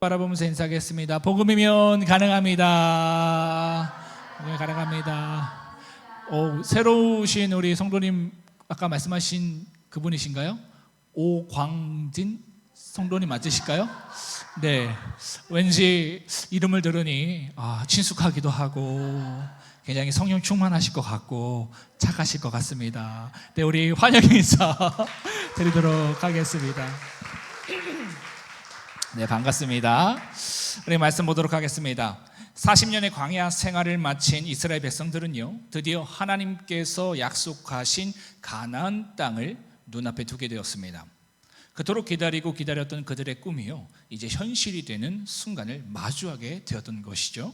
바라보면서 인사하겠습니다. 복음이면 가능합니다. 네, 가능합니다. 새로 오신 우리 성도님, 아까 말씀하신 그분이신가요? 오광진 성도님 맞으실까요? 네, 왠지 이름을 들으니 친숙하기도 하고 굉장히 성령 충만하실 것 같고 착하실 것 같습니다. 네, 우리 환영 인사 드리도록 하겠습니다. 네, 반갑습니다. 우리 말씀 보도록 하겠습니다. 40년의 광야 생활을 마친 이스라엘 백성들은요, 드디어 하나님께서 약속하신 가나안 땅을 눈앞에 두게 되었습니다. 그토록 기다리고 기다렸던 그들의 꿈이요, 이제 현실이 되는 순간을 마주하게 되었던 것이죠.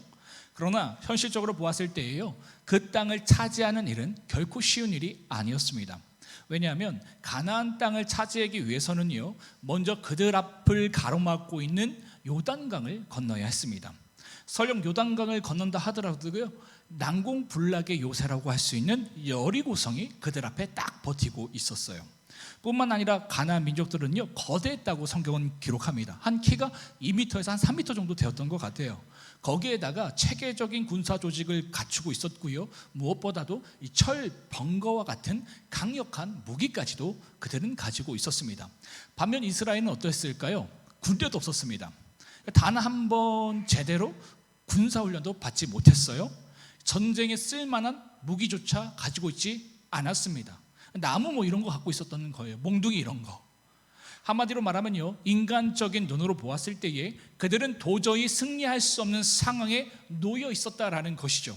그러나 현실적으로 보았을 때에요, 그 땅을 차지하는 일은 결코 쉬운 일이 아니었습니다. 왜냐하면 가나안 땅을 차지하기 위해서는요, 먼저 그들 앞을 가로막고 있는 요단강을 건너야 했습니다. 설령 요단강을 건넌다 하더라도요, 난공불락의 요새라고 할 수 있는 여리고성이 그들 앞에 딱 버티고 있었어요. 뿐만 아니라 가나안 민족들은요, 거대했다고 성경은 기록합니다. 한 키가 2m에서 한 3m 정도 되었던 것 같아요. 거기에다가 체계적인 군사 조직을 갖추고 있었고요, 무엇보다도 이 철 벙거와 같은 강력한 무기까지도 그들은 가지고 있었습니다. 반면 이스라엘은 어땠을까요? 군대도 없었습니다. 단 한 번 제대로 군사훈련도 받지 못했어요. 전쟁에 쓸만한 무기조차 가지고 있지 않았습니다. 나무 이런 거 갖고 있었던 거예요. 몽둥이 이런 거. 한마디로 말하면요, 인간적인 눈으로 보았을 때에 그들은 도저히 승리할 수 없는 상황에 놓여 있었다라는 것이죠.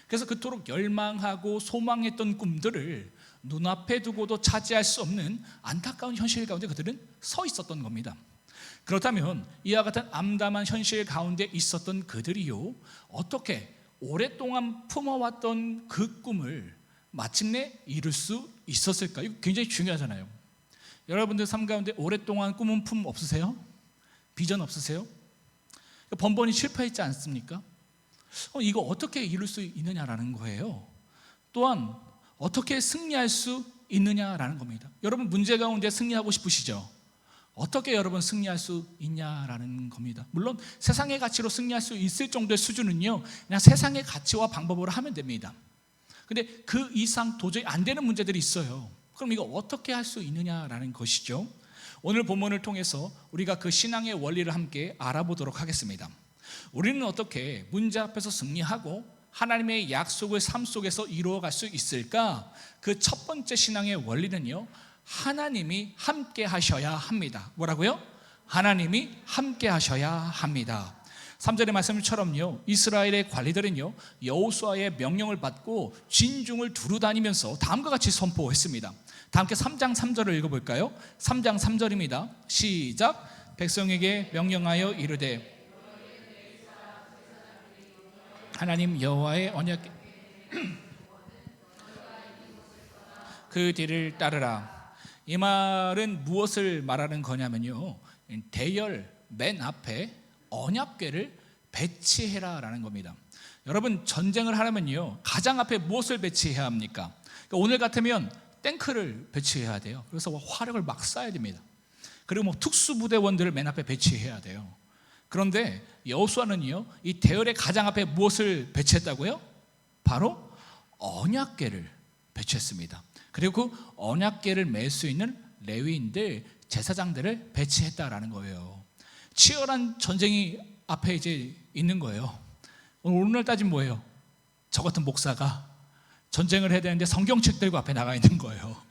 그래서 그토록 열망하고 소망했던 꿈들을 눈앞에 두고도 차지할 수 없는 안타까운 현실 가운데 그들은 서 있었던 겁니다. 그렇다면 이와 같은 암담한 현실 가운데 있었던 그들이요, 어떻게 오랫동안 품어왔던 그 꿈을 마침내 이룰 수 있었을까요? 이거 굉장히 중요하잖아요. 여러분들 삶 가운데 오랫동안 꿈은 품 없으세요? 비전 없으세요? 번번이 실패했지 않습니까? 이거 어떻게 이룰 수 있느냐라는 거예요. 또한 어떻게 승리할 수 있느냐라는 겁니다. 여러분 문제 가운데 승리하고 싶으시죠? 어떻게 여러분 승리할 수 있냐라는 겁니다. 물론 세상의 가치로 승리할 수 있을 정도의 수준은요, 그냥 세상의 가치와 방법으로 하면 됩니다. 근데 그 이상 도저히 안 되는 문제들이 있어요. 그럼 이거 어떻게 할 수 있느냐라는 것이죠. 오늘 본문을 통해서 우리가 그 신앙의 원리를 함께 알아보도록 하겠습니다. 우리는 어떻게 문제 앞에서 승리하고 하나님의 약속을 삶 속에서 이루어갈 수 있을까? 그 첫 번째 신앙의 원리는요, 하나님이 함께 하셔야 합니다. 뭐라고요? 하나님이 함께 하셔야 합니다. 3절의 말씀처럼요, 이스라엘의 관리들은요, 여호수아의 명령을 받고 진중을 두루 다니면서 다음과 같이 선포했습니다. 다 함께 3장 3절을 읽어볼까요? 3장 3절입니다. 시작. 백성에게 명령하여 이르되 하나님 여호와의 언약 그 뒤를 따르라. 이 말은 무엇을 말하는 거냐면요, 대열 맨 앞에 언약궤를 배치해라 라는 겁니다. 여러분 전쟁을 하려면요, 가장 앞에 무엇을 배치해야 합니까? 그러니까 오늘 같으면 탱크를 배치해야 돼요. 그래서 화력을 막 쏴야 됩니다. 그리고 특수부대원들을 맨 앞에 배치해야 돼요. 그런데 여호수아는요, 이 대열의 가장 앞에 무엇을 배치했다고요? 바로 언약궤를 배치했습니다. 그리고 그 언약궤를 맬 수 있는 레위인들, 제사장들을 배치했다라는 거예요. 치열한 전쟁이 앞에 이제 있는 거예요. 오늘 따지면 뭐예요? 저 같은 목사가 전쟁을 해야 되는데 성경책 들고 앞에 나가 있는 거예요.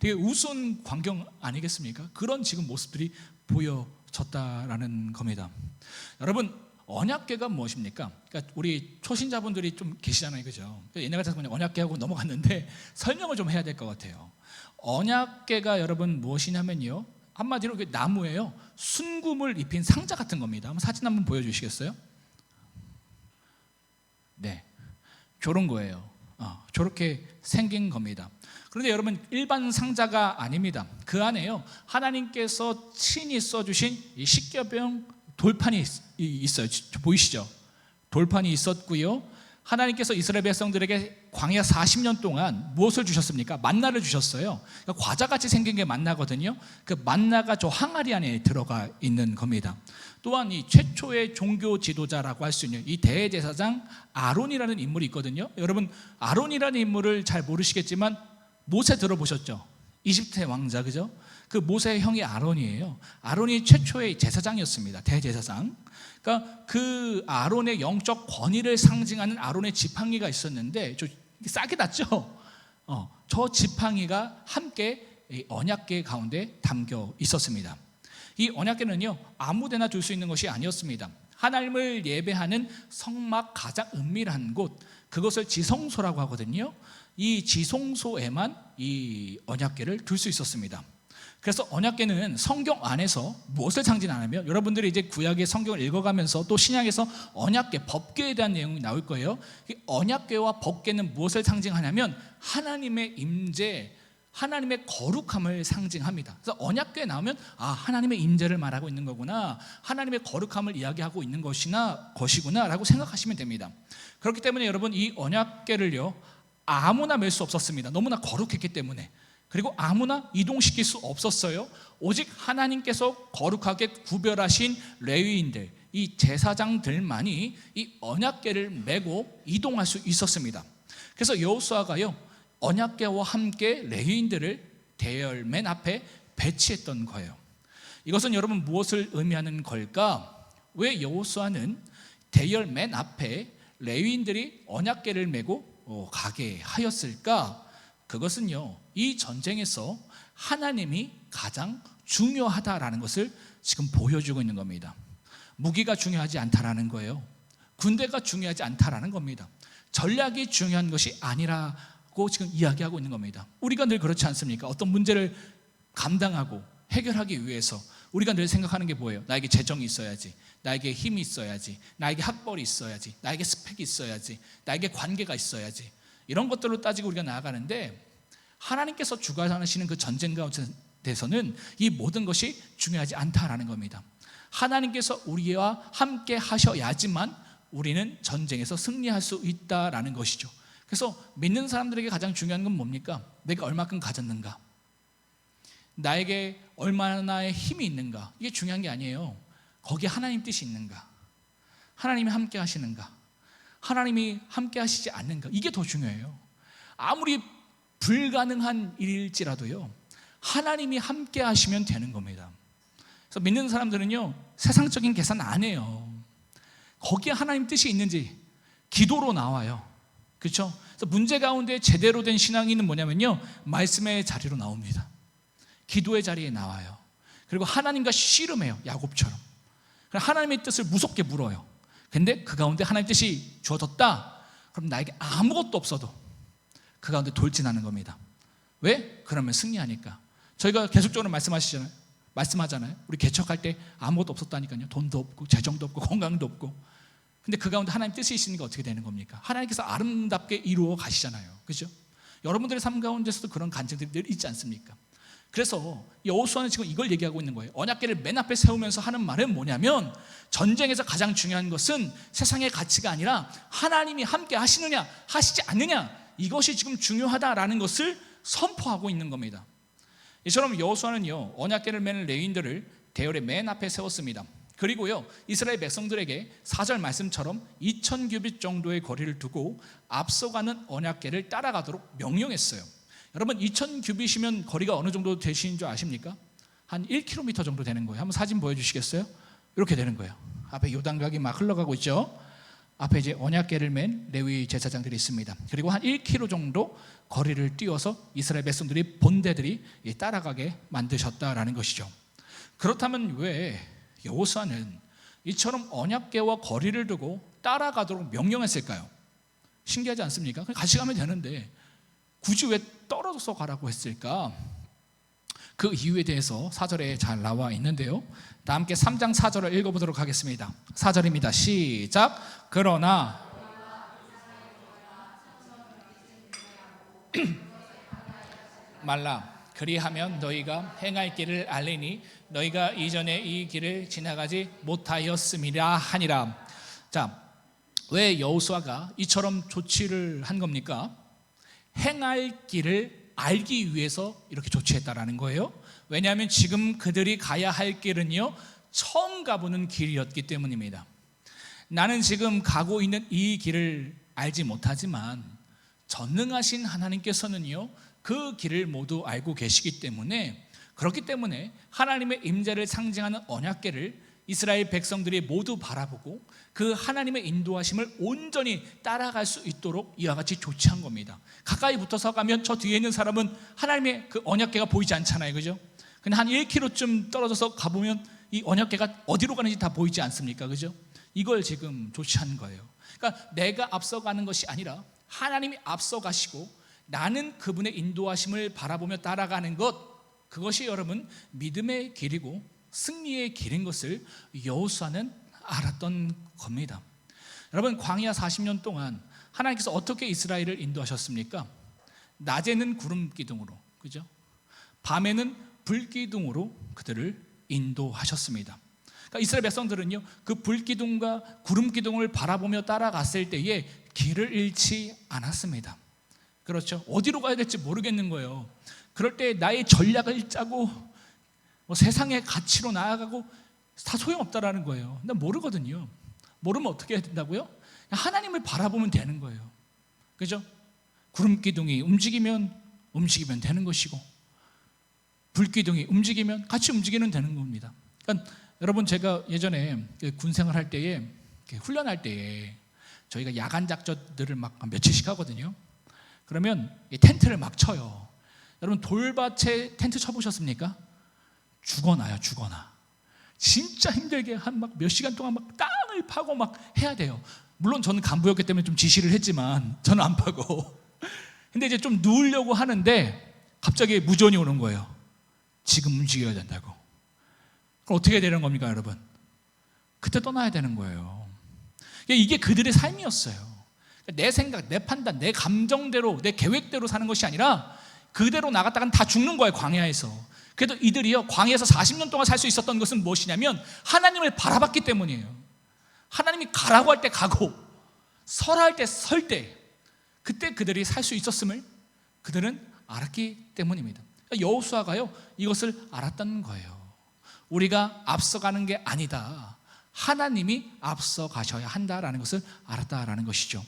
되게 우스운 광경 아니겠습니까? 그런 지금 모습들이 보여졌다라는 겁니다. 여러분 언약궤가 무엇입니까? 그러니까 우리 초신자분들이 좀 계시잖아요, 그죠? 옛날 같았으면 언약궤하고 넘어갔는데 설명을 좀 해야 될 것 같아요. 언약궤가 여러분 무엇이냐면요, 한마디로 나무예요. 순금을 입힌 상자 같은 겁니다. 한번 사진 한번 보여주시겠어요? 네, 저런 거예요. 저렇게 생긴 겁니다. 그런데 여러분 일반 상자가 아닙니다. 그 안에요, 하나님께서 친히 써주신 이 십계명 돌판이 있어요. 보이시죠? 돌판이 있었고요, 하나님께서 이스라엘 백성들에게 광야 40년 동안 무엇을 주셨습니까? 만나를 주셨어요. 그러니까 과자같이 생긴 게 만나거든요. 그 만나가 저 항아리 안에 들어가 있는 겁니다. 또한 이 최초의 종교 지도자라고 할 수 있는 이 대제사장 아론이라는 인물이 있거든요. 여러분, 아론이라는 인물을 잘 모르시겠지만 모세 들어보셨죠? 이집트의 왕자, 그죠? 그 모세의 형이 아론이에요. 아론이 최초의 제사장이었습니다. 대제사장. 그러니까 그 아론의 영적 권위를 상징하는 아론의 지팡이가 있었는데, 저 싸게 났죠? 저 지팡이가 함께 언약궤 가운데 담겨 있었습니다. 이 언약궤는요, 아무데나 둘 수 있는 것이 아니었습니다. 하나님을 예배하는 성막 가장 은밀한 곳, 그것을 지성소라고 하거든요. 이 지성소에만 이 언약궤를 둘 수 있었습니다. 그래서 언약궤는 성경 안에서 무엇을 상징하냐면, 여러분들이 이제 구약의 성경을 읽어가면서 또 신약에서 언약궤, 법궤에 대한 내용이 나올 거예요. 이 언약궤와 법궤는 무엇을 상징하냐면 하나님의 임재, 하나님의 거룩함을 상징합니다. 그래서 언약궤에 나오면 하나님의 임재를 말하고 있는 거구나, 하나님의 거룩함을 이야기하고 있는 것이구나 라고 생각하시면 됩니다. 그렇기 때문에 여러분, 이 언약궤를요 아무나 맬 수 없었습니다. 너무나 거룩했기 때문에. 그리고 아무나 이동시킬 수 없었어요. 오직 하나님께서 거룩하게 구별하신 레위인들, 이 제사장들만이 이 언약궤를 메고 이동할 수 있었습니다. 그래서 여호수아가요 언약궤와 함께 레위인들을 대열 맨 앞에 배치했던 거예요. 이것은 여러분 무엇을 의미하는 걸까? 왜 여호수아는 대열 맨 앞에 레위인들이 언약궤를 메고 가게 하였을까? 그것은요, 이 전쟁에서 하나님이 가장 중요하다라는 것을 지금 보여주고 있는 겁니다. 무기가 중요하지 않다라는 거예요. 군대가 중요하지 않다라는 겁니다. 전략이 중요한 것이 아니라고 지금 이야기하고 있는 겁니다. 우리가 늘 그렇지 않습니까? 어떤 문제를 감당하고 해결하기 위해서 우리가 늘 생각하는 게 뭐예요? 나에게 재정이 있어야지, 나에게 힘이 있어야지, 나에게 학벌이 있어야지, 나에게 스펙이 있어야지, 나에게 관계가 있어야지, 이런 것들로 따지고 우리가 나아가는데, 하나님께서 주관하시는 그 전쟁 가운데서는 이 모든 것이 중요하지 않다라는 겁니다. 하나님께서 우리와 함께 하셔야지만 우리는 전쟁에서 승리할 수 있다라는 것이죠. 그래서 믿는 사람들에게 가장 중요한 건 뭡니까? 내가 얼마큼 가졌는가, 나에게 얼마나의 힘이 있는가, 이게 중요한 게 아니에요. 거기에 하나님 뜻이 있는가, 하나님이 함께 하시는가, 하나님이 함께 하시지 않는가, 이게 더 중요해요. 아무리 불가능한 일일지라도요 하나님이 함께 하시면 되는 겁니다. 그래서 믿는 사람들은요 세상적인 계산 안 해요. 거기에 하나님 뜻이 있는지 기도로 나와요. 그렇죠? 그래서 문제 가운데 제대로 된 신앙인은 뭐냐면요, 말씀의 자리로 나옵니다. 기도의 자리에 나와요. 그리고 하나님과 씨름해요. 야곱처럼. 하나님의 뜻을 무섭게 물어요. 근데 그 가운데 하나님의 뜻이 주어졌다, 그럼 나에게 아무것도 없어도 그 가운데 돌진하는 겁니다. 왜? 그러면 승리하니까. 저희가 계속적으로 말씀하잖아요. 우리 개척할 때 아무것도 없었다니까요. 돈도 없고 재정도 없고 건강도 없고. 근데 그 가운데 하나님 뜻이 있으니까 어떻게 되는 겁니까? 하나님께서 아름답게 이루어 가시잖아요. 그렇죠? 여러분들의 삶 가운데서도 그런 간증들이 늘 있지 않습니까? 그래서 여호수아는 지금 이걸 얘기하고 있는 거예요. 언약궤를 맨 앞에 세우면서 하는 말은 뭐냐면, 전쟁에서 가장 중요한 것은 세상의 가치가 아니라 하나님이 함께 하시느냐 하시지 않느냐, 이것이 지금 중요하다라는 것을 선포하고 있는 겁니다. 이처럼 여호수아는요 언약궤를 매는 레위인들을 대열의 맨 앞에 세웠습니다. 그리고요 이스라엘 백성들에게 4절 말씀처럼 2000규빗 정도의 거리를 두고 앞서가는 언약궤를 따라가도록 명령했어요. 여러분 2000규빗이면 거리가 어느 정도 되시는 줄 아십니까? 한 1km 정도 되는 거예요. 한번 사진 보여주시겠어요? 이렇게 되는 거예요. 앞에 요단강이 막 흘러가고 있죠. 앞에 이제 언약궤를 맨 레위 제사장들이 있습니다. 그리고 한 1km 정도 거리를 띄워서 이스라엘 백성들이 본대들이 따라가게 만드셨다라는 것이죠. 그렇다면 왜 여호수아는 이처럼 언약궤와 거리를 두고 따라가도록 명령했을까요? 신기하지 않습니까? 그냥 같이 가면 되는데 굳이 왜 떨어져서 가라고 했을까? 그 이유에 대해서 4절에 잘 나와 있는데요, 다 함께 3장 4절을 읽어보도록 하겠습니다. 4절입니다. 시작. 그러나 말라. 그리하면 너희가 행할 길을 알리니 너희가 이전에 이 길을 지나가지 못하였음이라 하니라. 자, 왜 여호수아가 이처럼 조치를 한 겁니까? 행할 길을 알기 위해서 이렇게 조치했다라는 거예요. 왜냐하면 지금 그들이 가야 할 길은요, 처음 가보는 길이었기 때문입니다. 나는 지금 가고 있는 이 길을 알지 못하지만 전능하신 하나님께서는요, 그 길을 모두 알고 계시기 때문에, 그렇기 때문에 하나님의 임재를 상징하는 언약궤를 이스라엘 백성들이 모두 바라보고 그 하나님의 인도하심을 온전히 따라갈 수 있도록 이와 같이 조치한 겁니다. 가까이 붙어서 가면 저 뒤에 있는 사람은 하나님의 그 언약궤가 보이지 않잖아요, 그죠? 근데 한 1km쯤 떨어져서 가보면 이 언약궤가 어디로 가는지 다 보이지 않습니까, 그죠? 이걸 지금 조치한 거예요. 그러니까 내가 앞서가는 것이 아니라 하나님이 앞서가시고 나는 그분의 인도하심을 바라보며 따라가는 것, 그것이 여러분 믿음의 길이고 승리의 길인 것을 여호수아는 알았던 겁니다. 여러분, 광야 40년 동안 하나님께서 어떻게 이스라엘을 인도하셨습니까? 낮에는 구름 기둥으로, 그죠? 밤에는 불 기둥으로 그들을 인도하셨습니다. 그러니까 이스라엘 백성들은요, 그 불 기둥과 구름 기둥을 바라보며 따라갔을 때에 길을 잃지 않았습니다. 그렇죠? 어디로 가야 될지 모르겠는 거예요. 그럴 때 나의 전략을 짜고 세상의 가치로 나아가고 다 소용없다라는 거예요. 난 모르거든요. 모르면 어떻게 해야 된다고요? 하나님을 바라보면 되는 거예요. 그죠? 구름 기둥이 움직이면 되는 것이고, 불 기둥이 움직이면 같이 움직이면 되는 겁니다. 그러니까 여러분, 제가 예전에 군 생활할 때에, 훈련할 때에 저희가 야간 작전들을 막 며칠씩 하거든요. 그러면 텐트를 막 쳐요. 여러분, 돌밭에 텐트 쳐보셨습니까? 죽어나요, 죽어나. 진짜 힘들게 한 막 몇 시간 동안 막 땅을 파고 막 해야 돼요. 물론 저는 간부였기 때문에 좀 지시를 했지만 저는 안 파고. 근데 이제 좀 누우려고 하는데 갑자기 무전이 오는 거예요. 지금 움직여야 된다고. 그럼 어떻게 되는 겁니까, 여러분? 그때 떠나야 되는 거예요. 이게 그들의 삶이었어요. 내 생각, 내 판단, 내 감정대로, 내 계획대로 사는 것이 아니라 그대로 나갔다간 다 죽는 거예요, 광야에서. 그래도 이들이요, 광야에서 40년 동안 살 수 있었던 것은 무엇이냐면 하나님을 바라봤기 때문이에요. 하나님이 가라고 할 때 가고 서라 할 때 설 때, 그때 그들이 살 수 있었음을 그들은 알았기 때문입니다. 여호수아가요, 이것을 알았다는 거예요. 우리가 앞서가는 게 아니다, 하나님이 앞서 가셔야 한다라는 것을 알았다라는 것이죠.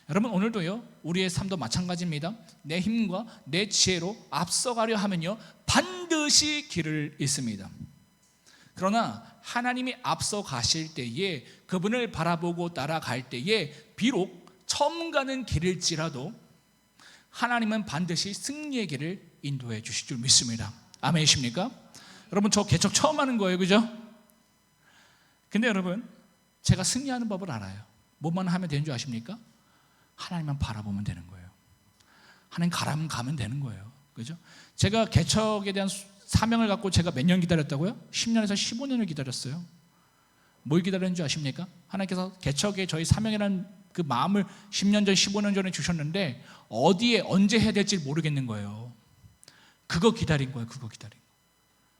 여러분, 오늘도요, 우리의 삶도 마찬가지입니다. 내 힘과 내 지혜로 앞서가려 하면요, 반드시 길을 잃습니다. 그러나 하나님이 앞서 가실 때에, 그분을 바라보고 따라갈 때에 비록 처음 가는 길일지라도 하나님은 반드시 승리의 길을 인도해 주실 줄 믿습니다. 아멘이십니까? 여러분, 저 개척 처음 하는 거예요, 그죠? 근데 여러분, 제가 승리하는 법을 알아요. 뭐만 하면 되는 줄 아십니까? 하나님만 바라보면 되는 거예요. 하나님 가라면 가면 되는 거예요. 그죠? 제가 개척에 대한 사명을 갖고 제가 몇 년 기다렸다고요? 10년에서 15년을 기다렸어요. 뭘 기다렸는지 아십니까? 하나님께서 개척에 저희 사명이라는 그 마음을 10년 전, 15년 전에 주셨는데 어디에 언제 해야 될지 모르겠는 거예요. 그거 기다린 거예요. 그거 기다린 거.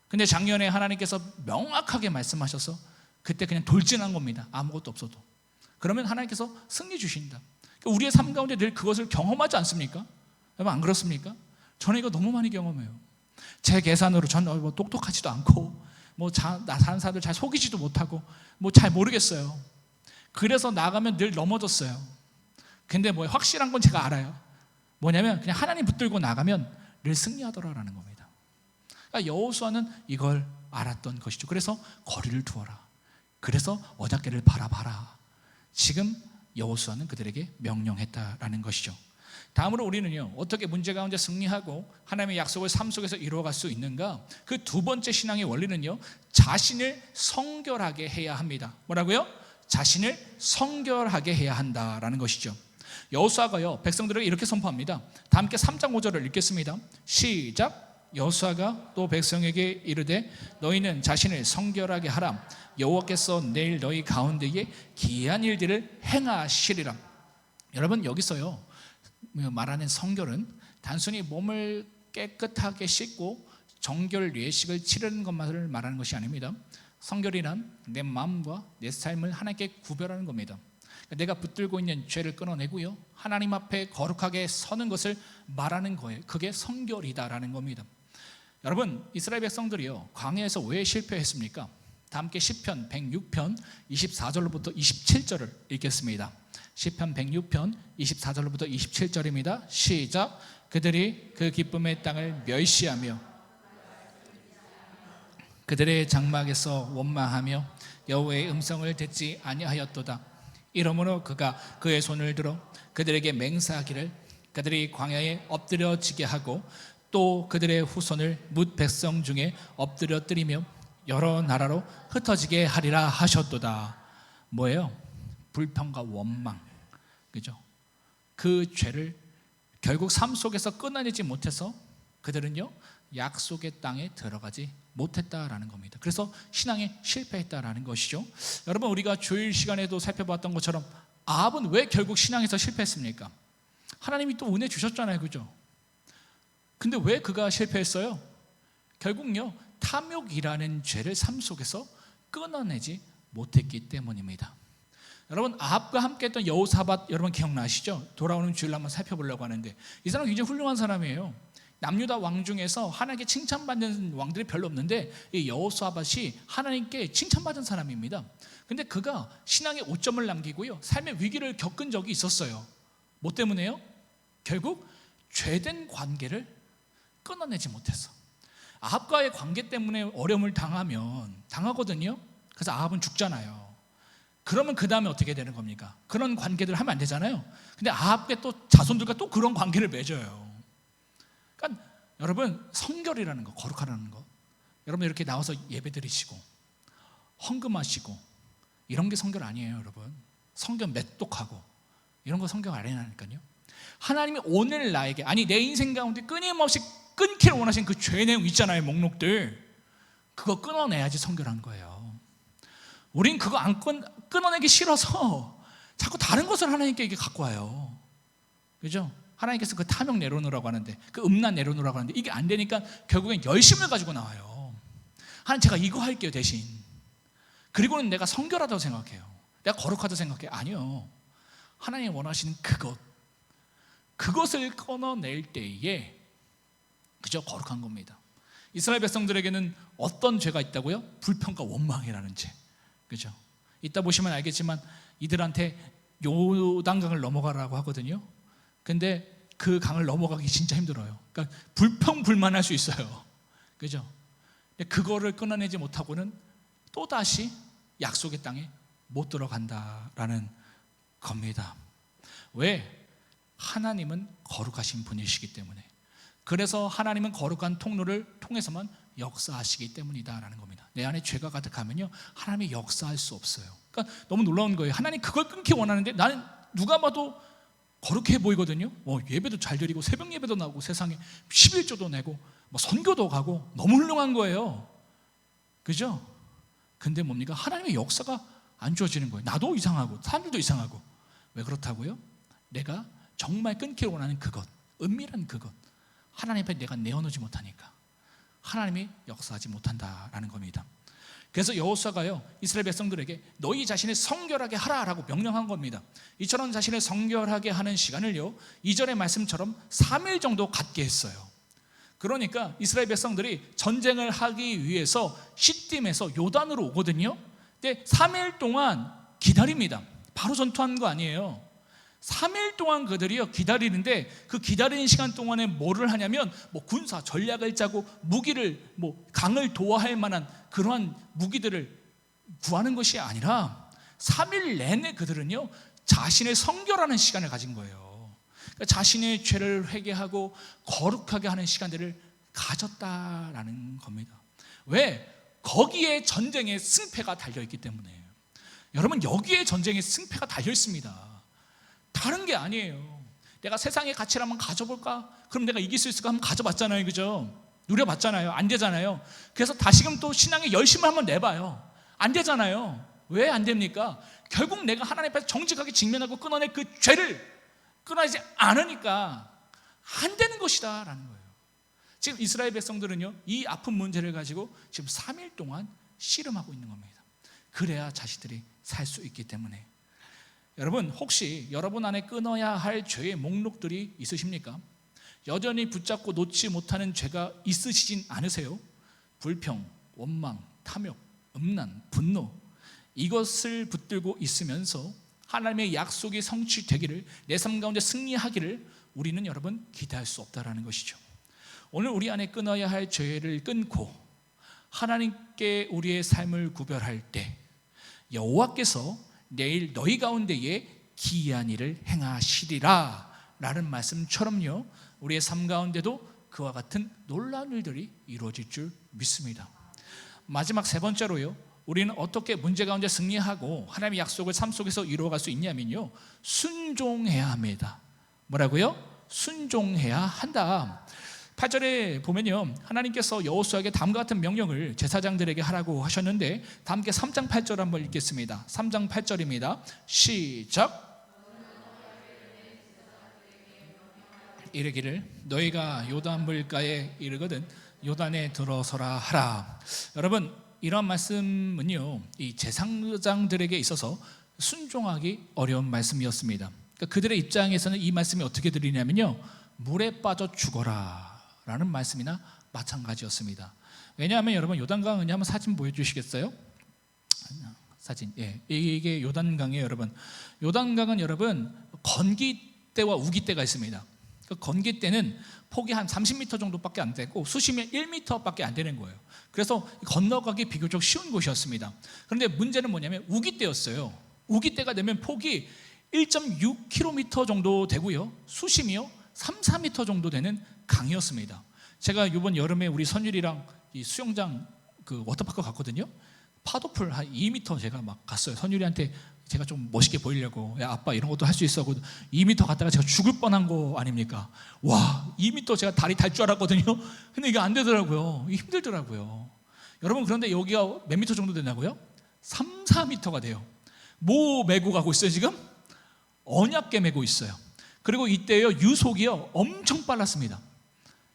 근데 작년에 하나님께서 명확하게 말씀하셔서 그때 그냥 돌진한 겁니다. 아무것도 없어도. 그러면 하나님께서 승리 주신다. 우리의 삶 가운데 늘 그것을 경험하지 않습니까? 여러분, 안 그렇습니까? 저는 이거 너무 많이 경험해요. 제 계산으로 저는 뭐 똑똑하지도 않고 나 사는 사람들 잘 속이지도 못하고 잘 모르겠어요. 그래서 나가면 늘 넘어졌어요. 근데 확실한 건 제가 알아요. 뭐냐면 그냥 하나님 붙들고 나가면 늘 승리하더라라는 겁니다. 그러니까 여호수아는 이걸 알았던 것이죠. 그래서 거리를 두어라. 그래서 언약궤를 바라봐라. 지금 여호수아는 그들에게 명령했다라는 것이죠. 다음으로 우리는요, 어떻게 문제 가운데 승리하고 하나님의 약속을 삶 속에서 이루어갈 수 있는가? 그 두 번째 신앙의 원리는요, 자신을 성결하게 해야 합니다. 뭐라고요? 자신을 성결하게 해야 한다라는 것이죠. 여호수아가요, 백성들에게 이렇게 선포합니다. 다 함께 3장 5절을 읽겠습니다. 시작. 여호수아가 또 백성에게 이르되 너희는 자신을 성결하게 하라. 여호와께서 내일 너희 가운데에 기이한 일들을 행하시리라. 여러분, 여기서요 말하는 성결은 단순히 몸을 깨끗하게 씻고 정결 예식을 치르는 것만을 말하는 것이 아닙니다. 성결이란 내 마음과 내 삶을 하나님께 구별하는 겁니다. 내가 붙들고 있는 죄를 끊어내고요, 하나님 앞에 거룩하게 서는 것을 말하는 거예요. 그게 성결이다라는 겁니다. 여러분, 이스라엘 백성들이요, 광야에서 왜 실패했습니까? 다 함께 시편 106편 24절로부터 27절을 읽겠습니다. 시편 106편 24절로부터 27절입니다. 시작. 그들이 그 기쁨의 땅을 멸시하며 그들의 장막에서 원망하며 여호와의 음성을 듣지 아니하였도다. 이러므로 그가 그의 손을 들어 그들에게 맹세하기를 그들이 광야에 엎드려지게 하고 또 그들의 후손을 뭇 백성 중에 엎드려뜨리며 여러 나라로 흩어지게 하리라 하셨도다. 뭐예요? 불평과 원망, 그죠? 그 죄를 결국 삶 속에서 끊어내지 못해서 그들은요, 약속의 땅에 들어가지 못했다라는 겁니다. 그래서 신앙에 실패했다라는 것이죠. 여러분, 우리가 주일 시간에도 살펴봤던 것처럼 아합은 왜 결국 신앙에서 실패했습니까? 하나님이 또 은혜 주셨잖아요, 그죠? 근데 왜 그가 실패했어요? 결국요, 탐욕이라는 죄를 삶 속에서 끊어내지 못했기 때문입니다. 여러분, 아합과 함께 했던 여호사밧 여러분 기억나시죠? 돌아오는 주일 한번 살펴보려고 하는데 이 사람은 굉장히 훌륭한 사람이에요. 남유다 왕 중에서 하나님께 칭찬받는 왕들이 별로 없는데 이 여호사밧이 하나님께 칭찬받은 사람입니다. 근데 그가 신앙에 오점을 남기고요, 삶의 위기를 겪은 적이 있었어요. 뭐 때문에요? 결국 죄된 관계를 끊어내지 못했어. 아합과의 관계 때문에 어려움을 당하거든요. 그래서 아합은 죽잖아요. 그러면 그 다음에 어떻게 되는 겁니까? 그런 관계들을 하면 안 되잖아요. 근데 아합의 또 자손들과 또 그런 관계를 맺어요. 그러니까 여러분, 성결이라는 거, 거룩하라는 거, 여러분 이렇게 나와서 예배드리시고 헌금하시고 이런 게 성결 아니에요. 여러분, 성경 맷독하고 이런 거 성경 아니라니까요. 하나님이 오늘 나에게, 아니 내 인생 가운데 끊임없이 끊기를 원하시는 그 죄 내용 있잖아요, 목록들. 그거 끊어내야지 성결한 거예요. 우린 그거 안 끊어내기 싫어서 자꾸 다른 것을 하나님께 이게 갖고 와요. 그죠? 하나님께서 그 탐욕 내려놓으라고 하는데, 그 음란 내려놓으라고 하는데 이게 안 되니까 결국엔 열심을 가지고 나와요. 하나님, 제가 이거 할게요 대신. 그리고는 내가 성결하다고 생각해요. 내가 거룩하다고 생각해요. 아니요. 하나님이 원하시는 그것을 끊어낼 때에 그저 거룩한 겁니다. 이스라엘 백성들에게는 어떤 죄가 있다고요? 불평과 원망이라는 죄. 그죠? 이따 보시면 알겠지만 이들한테 요단강을 넘어가라고 하거든요. 근데 그 강을 넘어가기 진짜 힘들어요. 그러니까 불평불만할 수 있어요. 그죠? 근데 그거를 끊어내지 못하고는 또다시 약속의 땅에 못 들어간다라는 겁니다. 왜? 하나님은 거룩하신 분이시기 때문에. 그래서 하나님은 거룩한 통로를 통해서만 역사하시기 때문이다라는 겁니다. 내 안에 죄가 가득하면요, 하나님이 역사할 수 없어요. 그러니까 너무 놀라운 거예요. 하나님 그걸 끊기 원하는데 나는 누가 봐도 거룩해 보이거든요. 예배도 잘 드리고 새벽 예배도 나오고 세상에 11조도 내고 선교도 가고 너무 훌륭한 거예요. 그죠? 근데 뭡니까? 하나님의 역사가 안 주어지는 거예요. 나도 이상하고 사람들도 이상하고. 왜 그렇다고요? 내가 정말 끊기를 원하는 그것, 은밀한 그것, 하나님 앞에 내가 내어놓지 못하니까 하나님이 역사하지 못한다라는 겁니다. 그래서 여호수아가요, 이스라엘 백성들에게 너희 자신을 성결하게 하라라고 명령한 겁니다. 이처럼 자신을 성결하게 하는 시간을요, 2절의 말씀처럼 3일 정도 갖게 했어요. 그러니까 이스라엘 백성들이 전쟁을 하기 위해서 시딤에서 요단으로 오거든요. 근데 3일 동안 기다립니다. 바로 전투하는 거 아니에요. 3일 동안 그들이요 기다리는데, 그 기다리는 시간 동안에 뭐를 하냐면 군사 전략을 짜고 무기를 강을 도하할 만한 그러한 무기들을 구하는 것이 아니라 3일 내내 그들은요 자신을 성결하는 시간을 가진 거예요. 그러니까 자신의 죄를 회개하고 거룩하게 하는 시간들을 가졌다라는 겁니다. 왜? 거기에 전쟁의 승패가 달려있기 때문에. 여러분, 여기에 전쟁의 승패가 달려있습니다. 다른 게 아니에요. 내가 세상의 가치를 한번 가져볼까? 그럼 내가 이길 수 있을까? 한번 가져봤잖아요, 그죠? 누려봤잖아요. 안 되잖아요. 그래서 다시금 또 신앙의 열심을 한번 내봐요. 안 되잖아요. 왜 안 됩니까? 결국 내가 하나님 앞에 정직하게 직면하고 끊어낼 그 죄를 끊어내지 않으니까 안 되는 것이다 라는 거예요. 지금 이스라엘 백성들은요 이 아픈 문제를 가지고 지금 3일 동안 씨름하고 있는 겁니다. 그래야 자식들이 살 수 있기 때문에. 여러분, 혹시 여러분 안에 끊어야 할 죄의 목록들이 있으십니까? 여전히 붙잡고 놓지 못하는 죄가 있으시진 않으세요? 불평, 원망, 탐욕, 음란, 분노, 이것을 붙들고 있으면서 하나님의 약속이 성취되기를, 내 삶 가운데 승리하기를 우리는 여러분 기대할 수 없다라는 것이죠. 오늘 우리 안에 끊어야 할 죄를 끊고 하나님께 우리의 삶을 구별할 때 여호와께서 내일 너희 가운데에 기이한 일을 행하시리라 라는 말씀처럼요, 우리의 삶 가운데도 그와 같은 놀라운 일들이 이루어질 줄 믿습니다. 마지막 세 번째로요, 우리는 어떻게 문제 가운데 승리하고 하나님의 약속을 삶 속에서 이루어갈 수 있냐면요, 순종해야 합니다. 뭐라고요? 순종해야 한다. 8절에 보면요, 하나님께서 여호수아에게 다음과 같은 명령을 제사장들에게 하라고 하셨는데, 다 함께 3장 8절 한번 읽겠습니다. 3장 8절입니다. 시작. 이르기를 너희가 요단 물가에 이르거든 요단에 들어서라 하라. 여러분, 이런 말씀은요, 이 제사장들에게 있어서 순종하기 어려운 말씀이었습니다. 그러니까 그들의 입장에서는 이 말씀이 어떻게 들리냐면요, 물에 빠져 죽어라 라는 말씀이나 마찬가지였습니다. 왜냐하면 여러분, 요단강은요, 한번 사진 보여주시겠어요? 사진, 예, 이게 요단강이에요. 여러분, 요단강은 여러분 건기 때와 우기 때가 있습니다. 그 건기 때는 폭이 한 30m 정도밖에 안 되고 수심이 1m밖에 안 되는 거예요. 그래서 건너가기 비교적 쉬운 곳이었습니다. 그런데 문제는 뭐냐면 우기 때였어요. 우기 때가 되면 폭이 1.6km 정도 되고요, 수심이요 3, 4m 정도 되는 강이었습니다. 제가 이번 여름에 우리 선율이랑 이 수영장 그 워터파크 갔거든요. 파도풀 한 2m 제가 막 갔어요. 선율이한테 제가 좀 멋있게 보이려고, 야 아빠 이런 것도 할 수 있어 하고 2m 갔다가 제가 죽을 뻔한 거 아닙니까? 와, 2m 제가 다리 달 줄 알았거든요. 근데 이게 안 되더라고요. 이게 힘들더라고요. 여러분, 그런데 여기가 몇 미터 정도 되냐고요? 3, 4m가 돼요. 뭐 메고 가고 있어요 지금? 언약궤 메고 있어요. 그리고 이때요, 유속이요 엄청 빨랐습니다.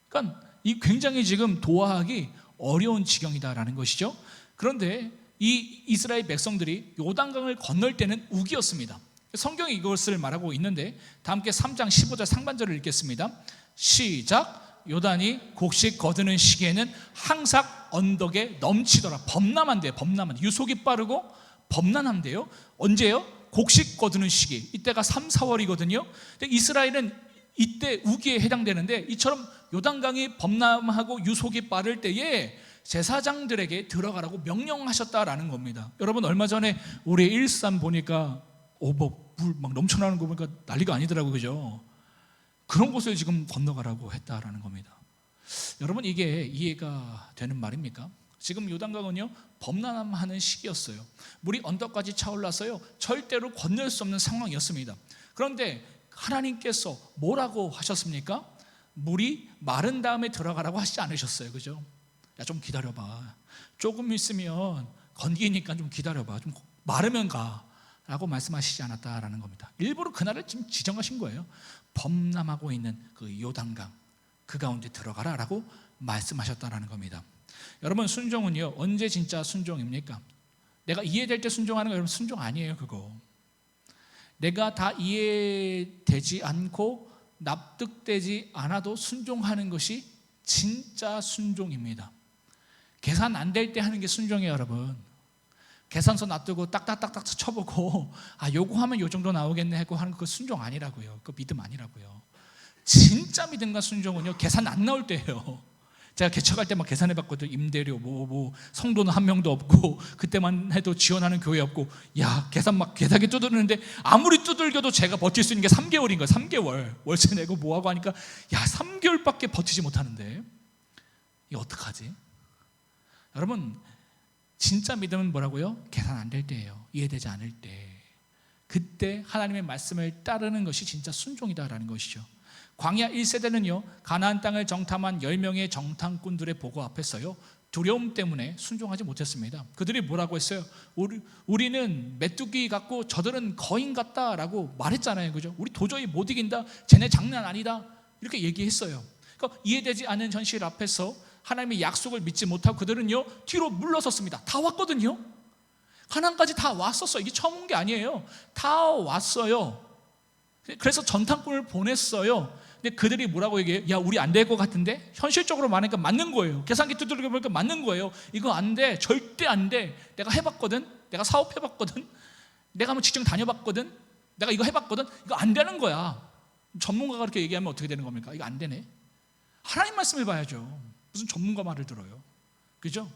그러니까 이 굉장히 지금 도하기 어려운 지경이다라는 것이죠. 그런데 이 이스라엘 백성들이 요단강을 건널 때는 우기였습니다. 성경이 이것을 말하고 있는데, 다 함께 3장 15절 상반절을 읽겠습니다. 시작. 요단이 곡식 거두는 시기에는 항상 언덕에 넘치더라. 범람한대요. 범람한데 유속이 빠르고 범람한대요. 언제요? 곡식 거두는 시기, 이때가 3, 4월이거든요. 근데 이스라엘은 이때 우기에 해당되는데, 이처럼 요단강이 범람하고 유속이 빠를 때에 제사장들에게 들어가라고 명령하셨다라는 겁니다. 여러분, 얼마 전에 우리 일산 보니까 뭐 물 막 넘쳐나는 거 보니까 난리가 아니더라고요, 그죠? 그런 곳을 지금 건너가라고 했다라는 겁니다. 여러분, 이게 이해가 되는 말입니까? 지금 요단강은요 범람하는 시기였어요. 물이 언덕까지 차올라서요 절대로 건널 수 없는 상황이었습니다. 그런데 하나님께서 뭐라고 하셨습니까? 물이 마른 다음에 들어가라고 하시지 않으셨어요, 그죠? 야, 좀 기다려봐. 조금 있으면 건기니까 좀 기다려봐. 좀 마르면 가 라고 말씀하시지 않았다라는 겁니다. 일부러 그날을 지금 지정하신 거예요. 범람하고 있는 그 요단강, 그 가운데 들어가라 라고 말씀하셨다라는 겁니다. 여러분, 순종은요 언제 진짜 순종입니까? 내가 이해될 때 순종하는 거, 여러분 순종 아니에요. 그거 내가 다 이해되지 않고 납득되지 않아도 순종하는 것이 진짜 순종입니다. 계산 안 될 때 하는 게 순종이에요, 여러분. 계산서 놔두고 딱딱딱딱 쳐보고 요거 하면 요 정도 나오겠네 하고 하는 그 순종 아니라고요. 그 믿음 아니라고요. 진짜 믿음과 순종은요 계산 안 나올 때예요. 제가 개척할 때 막 계산해봤거든요. 임대료 뭐 성도는 한 명도 없고, 그때만 해도 지원하는 교회 없고, 야 계산 막 계산기 두드리는데 아무리 두들겨도 제가 버틸 수 있는 게 3개월인 거예요. 3개월 월세 내고 뭐하고 하니까 야 3개월밖에 버티지 못하는데 이거 어떡하지? 여러분, 진짜 믿음은 뭐라고요? 계산 안 될 때예요. 이해되지 않을 때, 그때 하나님의 말씀을 따르는 것이 진짜 순종이다라는 것이죠. 광야 1세대는요 가나안 땅을 정탐한 10명의 정탐꾼들의 보고 앞에서요 두려움 때문에 순종하지 못했습니다. 그들이 뭐라고 했어요? 우리는 메뚜기 같고 저들은 거인 같다라고 말했잖아요, 그죠? 우리 도저히 못 이긴다, 쟤네 장난 아니다, 이렇게 얘기했어요. 그러니까 이해되지 않는 현실 앞에서 하나님의 약속을 믿지 못하고 그들은요 뒤로 물러섰습니다. 다 왔거든요. 가나안까지 다 왔었어요. 이게 처음 온 게 아니에요. 다 왔어요. 그래서 전탄꾼을 보냈어요. 근데 그들이 뭐라고 얘기해요? 야, 우리 안 될 것 같은데? 현실적으로 말하니까 맞는 거예요. 계산기 두드려 보니까 맞는 거예요. 이거 안 돼. 절대 안 돼. 내가 해봤거든. 내가 사업해봤거든. 내가 한번 직장 다녀봤거든. 내가 이거 해봤거든. 이거 안 되는 거야. 전문가가 그렇게 얘기하면 어떻게 되는 겁니까? 이거 안 되네. 하나님 말씀을 봐야죠. 무슨 전문가 말을 들어요. 그죠?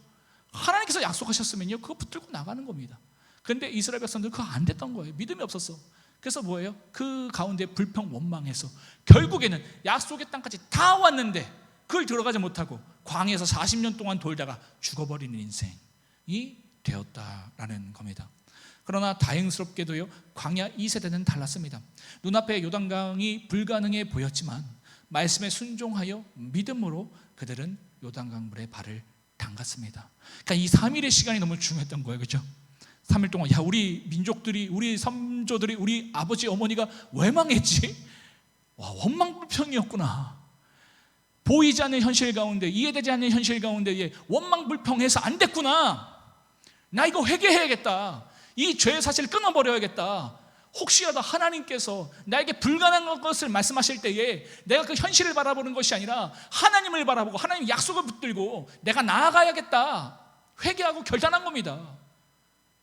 하나님께서 약속하셨으면요, 그거 붙들고 나가는 겁니다. 그런데 이스라엘 백성들은 그거 안 됐던 거예요. 믿음이 없었어. 그래서 뭐예요? 그 가운데 불평 원망해서 결국에는 약속의 땅까지 다 왔는데 그걸 들어가지 못하고 광야에서 40년 동안 돌다가 죽어버리는 인생이 되었다라는 겁니다. 그러나 다행스럽게도요, 광야 2세대는 달랐습니다. 눈앞에 요단강이 불가능해 보였지만 말씀에 순종하여 믿음으로 그들은 요단강 물에 발을 담갔습니다. 그러니까 이 3일의 시간이 너무 중요했던 거예요. 그렇죠? 3일 동안 야, 우리 민족들이, 우리 선조들이, 우리 아버지 어머니가 왜 망했지? 와, 원망불평이었구나. 보이지 않는 현실 가운데, 이해되지 않는 현실 가운데에 원망불평해서 안 됐구나. 나 이거 회개해야겠다. 이 죄의 사실을 끊어버려야겠다. 혹시라도 하나님께서 나에게 불가능한 것을 말씀하실 때에 내가 그 현실을 바라보는 것이 아니라 하나님을 바라보고 하나님의 약속을 붙들고 내가 나아가야겠다, 회개하고 결단한 겁니다.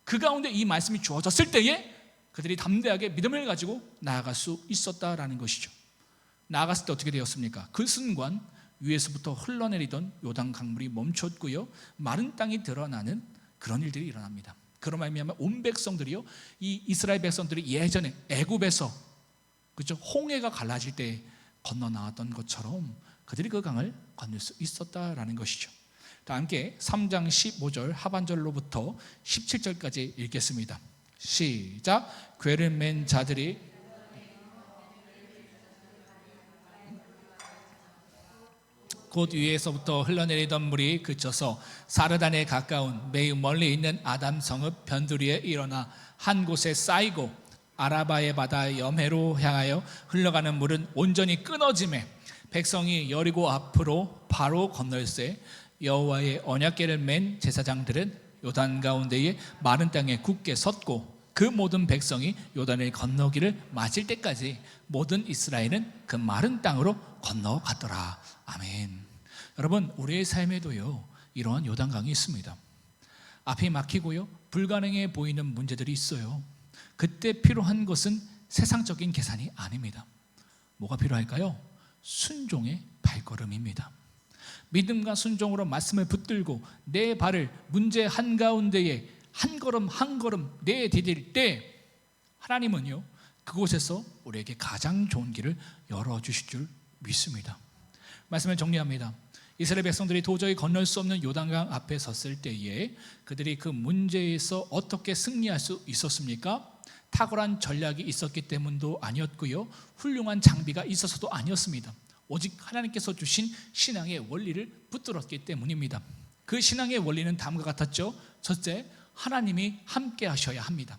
그 가운데 이 말씀이 주어졌을 때에 그들이 담대하게 믿음을 가지고 나아갈 수 있었다라는 것이죠. 나아갔을 때 어떻게 되었습니까? 그 순간 위에서부터 흘러내리던 요단 강물이 멈췄고요, 마른 땅이 드러나는 그런 일들이 일어납니다. 그로 말미암아 온 백성들이요, 이 이스라엘 백성들이 예전에 애굽에서, 그렇죠, 홍해가 갈라질 때 건너 나왔던 것처럼 그들이 그 강을 건널 수 있었다라는 것이죠. 다 함께 3장 15절 하반절로부터 17절까지 읽겠습니다. 시작. 궤를 맨 자들이 곧 위에서부터 흘러내리던 물이 그쳐서 사르단에 가까운 매우 멀리 있는 아담성읍 변두리에 일어나 한 곳에 쌓이고 아라바의 바다 염해로 향하여 흘러가는 물은 온전히 끊어지매 백성이 여리고 앞으로 바로 건널세 여호와의 언약궤를 맨 제사장들은 요단 가운데에 마른 땅에 굳게 섰고 그 모든 백성이 요단을 건너기를 마칠 때까지 모든 이스라엘은 그 마른 땅으로 건너갔더라. 아멘. 여러분, 우리의 삶에도요, 이러한 요단강이 있습니다. 앞이 막히고요, 불가능해 보이는 문제들이 있어요. 그때 필요한 것은 세상적인 계산이 아닙니다. 뭐가 필요할까요? 순종의 발걸음입니다. 믿음과 순종으로 말씀을 붙들고 내 발을 문제 한가운데에 한 걸음 한 걸음 내디딜 때 하나님은요, 그곳에서 우리에게 가장 좋은 길을 열어주실 줄 믿습니다. 말씀을 정리합니다. 이스라엘 백성들이 도저히 건널 수 없는 요단강 앞에 섰을 때에 그들이 그 문제에서 어떻게 승리할 수 있었습니까? 탁월한 전략이 있었기 때문도 아니었고요, 훌륭한 장비가 있어서도 아니었습니다. 오직 하나님께서 주신 신앙의 원리를 붙들었기 때문입니다. 그 신앙의 원리는 다음과 같았죠. 첫째, 하나님이 함께 하셔야 합니다.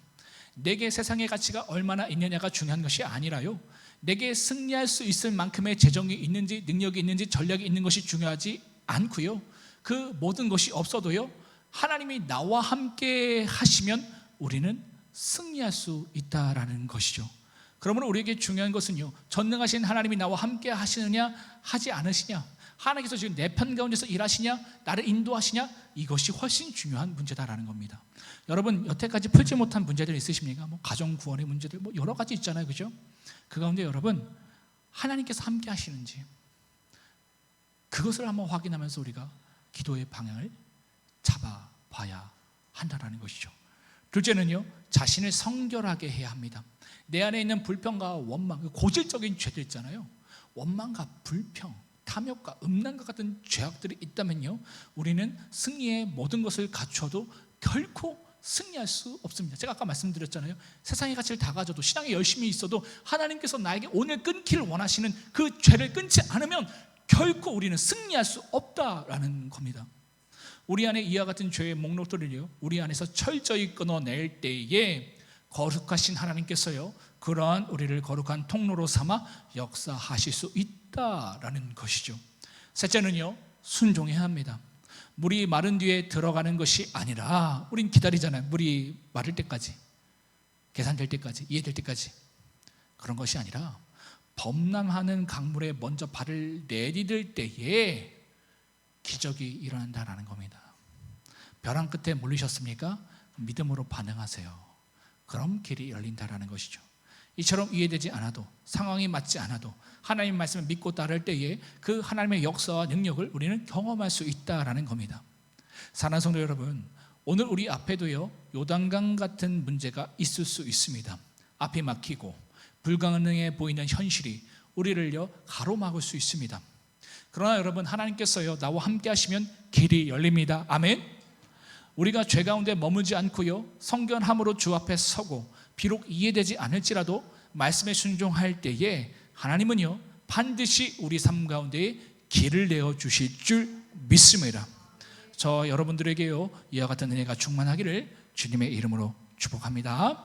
내게 세상의 가치가 얼마나 있느냐가 중요한 것이 아니라요, 내게 승리할 수 있을 만큼의 재정이 있는지 능력이 있는지 전략이 있는 것이 중요하지 않고요, 그 모든 것이 없어도요, 하나님이 나와 함께 하시면 우리는 승리할 수 있다라는 것이죠. 그러므로 우리에게 중요한 것은요, 전능하신 하나님이 나와 함께 하시느냐 하지 않으시냐, 하나님께서 지금 내 편 가운데서 일하시냐, 나를 인도하시냐, 이것이 훨씬 중요한 문제다라는 겁니다. 여러분, 여태까지 풀지 못한 문제들 있으십니까? 뭐 가정 구원의 문제들 뭐 여러 가지 있잖아요, 그죠? 그 가운데 여러분, 하나님께서 함께 하시는지 그것을 한번 확인하면서 우리가 기도의 방향을 잡아봐야 한다는 것이죠. 둘째는요, 자신을 성결하게 해야 합니다. 내 안에 있는 불평과 원망, 고질적인 죄들 있잖아요. 원망과 불평, 탐욕과 음란과 같은 죄악들이 있다면요, 우리는 승리의 모든 것을 갖춰도 결코 승리할 수 없습니다. 제가 아까 말씀드렸잖아요. 세상의 가치를 다 가져도, 신앙에 열심히 있어도 하나님께서 나에게 오늘 끊기를 원하시는 그 죄를 끊지 않으면 결코 우리는 승리할 수 없다라는 겁니다. 우리 안에 이와 같은 죄의 목록들을요, 우리 안에서 철저히 끊어낼 때에 거룩하신 하나님께서요, 그러한 우리를 거룩한 통로로 삼아 역사하실 수 있다라는 것이죠. 셋째는요, 순종해야 합니다. 물이 마른 뒤에 들어가는 것이 아니라 우린 기다리잖아요. 물이 마를 때까지, 계산될 때까지, 이해될 때까지. 그런 것이 아니라 범람하는 강물에 먼저 발을 내디딜 때에 기적이 일어난다는 겁니다. 벼랑 끝에 몰리셨습니까? 믿음으로 반응하세요. 그럼 길이 열린다는 것이죠. 이처럼 이해되지 않아도, 상황이 맞지 않아도 하나님 말씀을 믿고 따를 때에 그 하나님의 역사와 능력을 우리는 경험할 수 있다는 겁니다. 사랑하는 성도 여러분, 오늘 우리 앞에도요 요단강 같은 문제가 있을 수 있습니다. 앞이 막히고 불가능해 보이는 현실이 우리를요 가로막을 수 있습니다. 그러나 여러분, 하나님께서요 나와 함께 하시면 길이 열립니다. 아멘. 우리가 죄 가운데 머무지 않고요 성견함으로 주 앞에 서고 비록 이해되지 않을지라도 말씀에 순종할 때에 하나님은요 반드시 우리 삶 가운데에 길을 내어 주실 줄 믿습니다. 저 여러분들에게요 이와 같은 은혜가 충만하기를 주님의 이름으로 축복합니다.